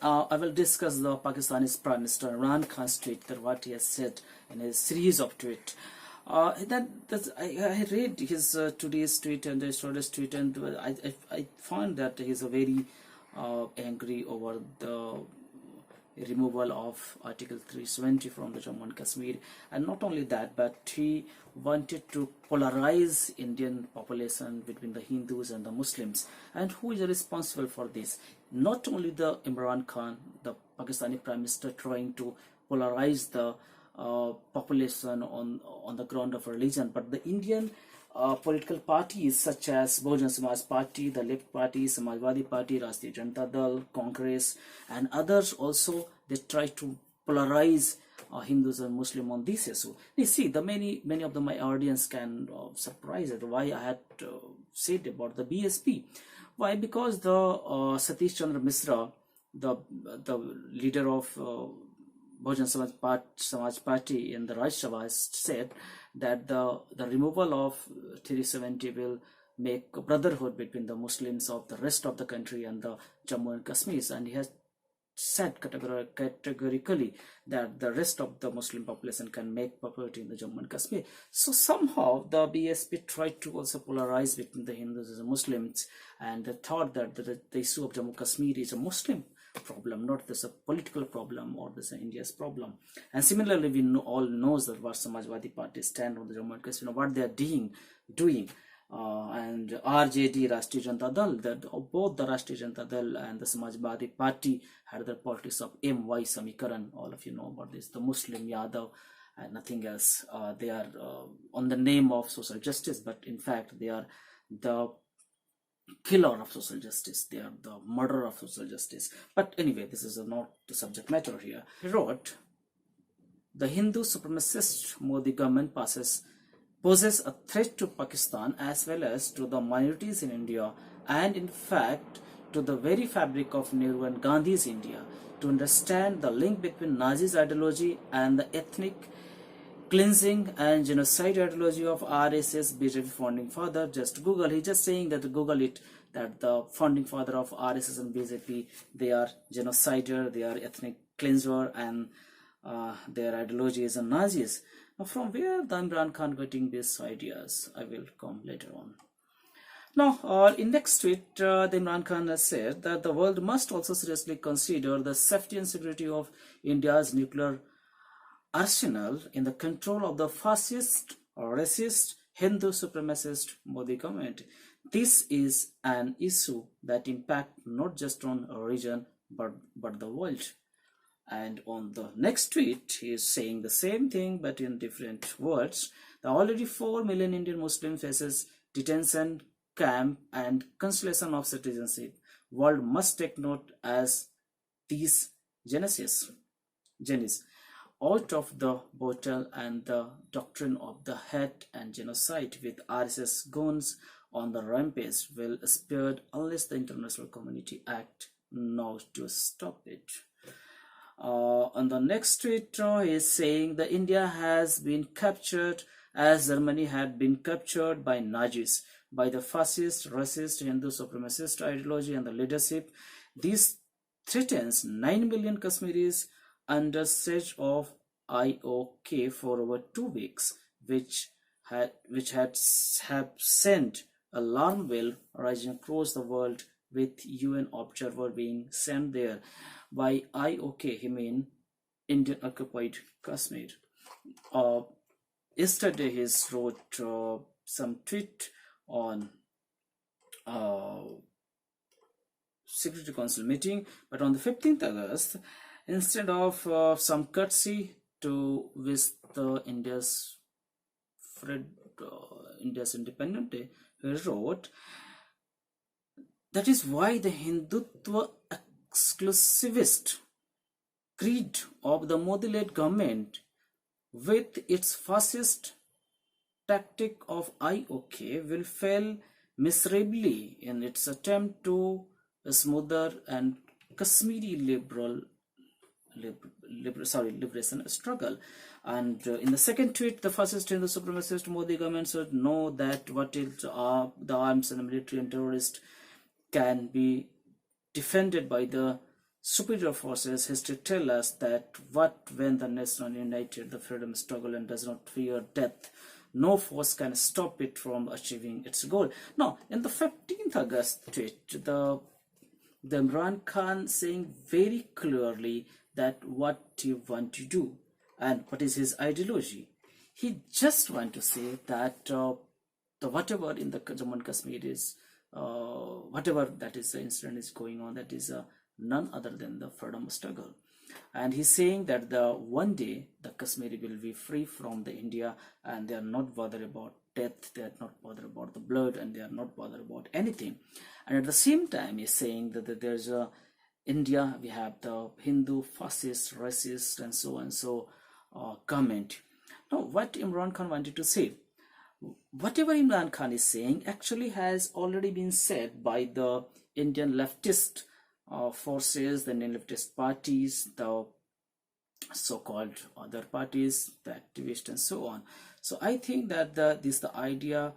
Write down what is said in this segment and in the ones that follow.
I will discuss the Pakistani Prime Minister Imran Khan's tweet, that what he has said in a series of tweets. I read his today's tweet and yesterday's tweet, and I found that he is a very angry over the removal of Article 370 from the Jammu and Kashmir, and not only that, but he wanted to polarize Indian population between the Hindus and the Muslims. And who is responsible for this? Not only the Imran Khan, the Pakistani Prime Minister, trying to polarize the population on the ground of religion, but the Indian political parties such as Bahujana Samaj Party, the Left Party, Samajwadi Party, Rashtriya Janata Dal, Congress, and others also, they try to polarize Hindus and Muslim on this issue. You see, the many of my audience can surprise at why I had said about the BSP. Why? Because the Satish Chandra Misra, the leader of Bahujana Samaj Party in the Rajya Sabha, has said that the removal of 370 will make a brotherhood between the Muslims of the rest of the country and the Jammu and Kashmir, and he has said categorically that the rest of the Muslim population can make property in the Jammu and Kashmir. So somehow the BSP tried to also polarize between the Hindus and the Muslims, and they thought that the issue of Jammu Kashmir is a Muslim problem, not this a political problem or this India's problem. And similarly, we all knows that what Samajwadi Party stand on the Jammu and Kashmir, what they are doing. And RJD, Rashtriya Janata Dal, that both the Rashtriya Janata Dal and the Samajwadi Party had the politics of MY Samikaran. All of you know about this, the Muslim Yadav and nothing else. They are on the name of social justice, but in fact they are the killer of social justice. They are the murderer of social justice. But anyway, this is not the subject matter here. He wrote, the Hindu supremacist Modi government poses a threat to Pakistan as well as to the minorities in India, and in fact to the very fabric of Nehru and Gandhi's India. To understand the link between Nazi's ideology and the ethnic cleansing and genocide ideology of RSS BJP founding father, just Google. He's just saying that Google it, that the founding father of RSS and BJP, they are genocider, they are ethnic cleanser, and their ideology is a Nazis. Now, from where the Imran Khan getting these ideas? I will come later on. Now, in next tweet, the Imran Khan has said that the world must also seriously consider the safety and security of India's nuclear arsenal in the control of the fascist or racist Hindu supremacist Modi government. This is an issue that impacts not just on a region but the world. And on the next tweet, he is saying the same thing but in different words. The already 4 million Indian Muslim faces detention, camp, and cancellation of citizenship. World must take note as these genesis out of the bottle, and the doctrine of the hate and genocide with RSS guns on the rampage will spared unless the international community act now to stop it. On the next tweet, he is saying that India has been captured as Germany had been captured by Nazis, by the fascist, racist, Hindu supremacist ideology and the leadership. This threatens 9 million Kashmiris under siege of IOK for over 2 weeks, which have sent alarm bell rising across the world, with UN observer being sent there. By IOK, he mean Indian occupied Kashmir. Yesterday, he wrote some tweet on Security Council meeting, but on the 15th August, instead of some courtesy to wish the India's Independence Day, he wrote, that is why the Hindutva exclusivist creed of the Modi-led government, with its fascist tactic of IOK, will fail miserably in its attempt to smother and Kashmiri liberation struggle. And in the second tweet, the fascist Hindu supremacist Modi government should know that what is the arms and military and terrorists can be defended by the superior forces, history tell us that when the nation united the freedom struggle and does not fear death, no force can stop it from achieving its goal. Now, in the 15th August tweet, the Imran Khan saying very clearly that what he want to do and what is his ideology. He just want to say that the whatever in the Jammu and Kashmir is, whatever that is the incident is going on, that is none other than the freedom struggle. And he's saying that the one day the Kashmiri will be free from the India, and they are not bothered about death, they are not bothered about the blood, and they are not bothered about anything. And at the same time he's saying that there's a India, we have the Hindu fascist, racist, and so on so comment. Now, what Imran Khan wanted to say, whatever Imran Khan is saying actually has already been said by the Indian leftist forces, the Indian leftist parties, the so-called other parties, the activists, and so on. So I think that the idea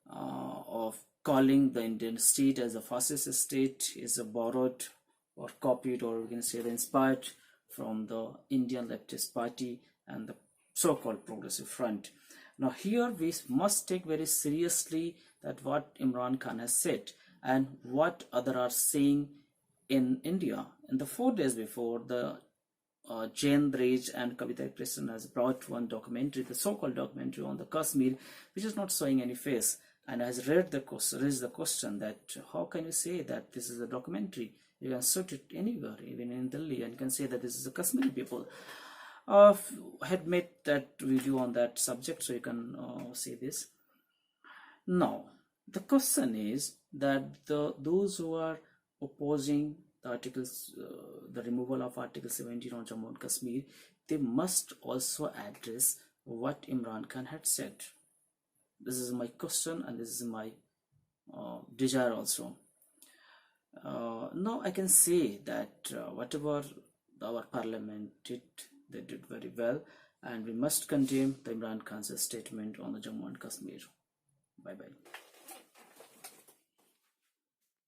of calling the Indian state as a fascist state is a borrowed or copied, or we can say the inspired from the Indian leftist party and the so-called progressive front. Now here we must take very seriously that what Imran Khan has said and what other are saying in India. In the 4 days before, the Jain Raj and Kavita Krishnan has brought one documentary, the so-called documentary on the Kashmir, which is not showing any face, and has raised the question that how can you say that this is a documentary? You can shoot it anywhere, even in Delhi, and you can say that this is a Kashmiri people. Had made that video on that subject, so you can say this. Now, the question is that those who are opposing the articles, the removal of Article 17 on Jammu and Kashmir, they must also address what Imran Khan had said. This is my question, and this is my desire also. Now I can say that whatever our parliament did, they did very well, and we must condemn the Imran Khan's statement on the Jammu and Kashmir. Bye bye.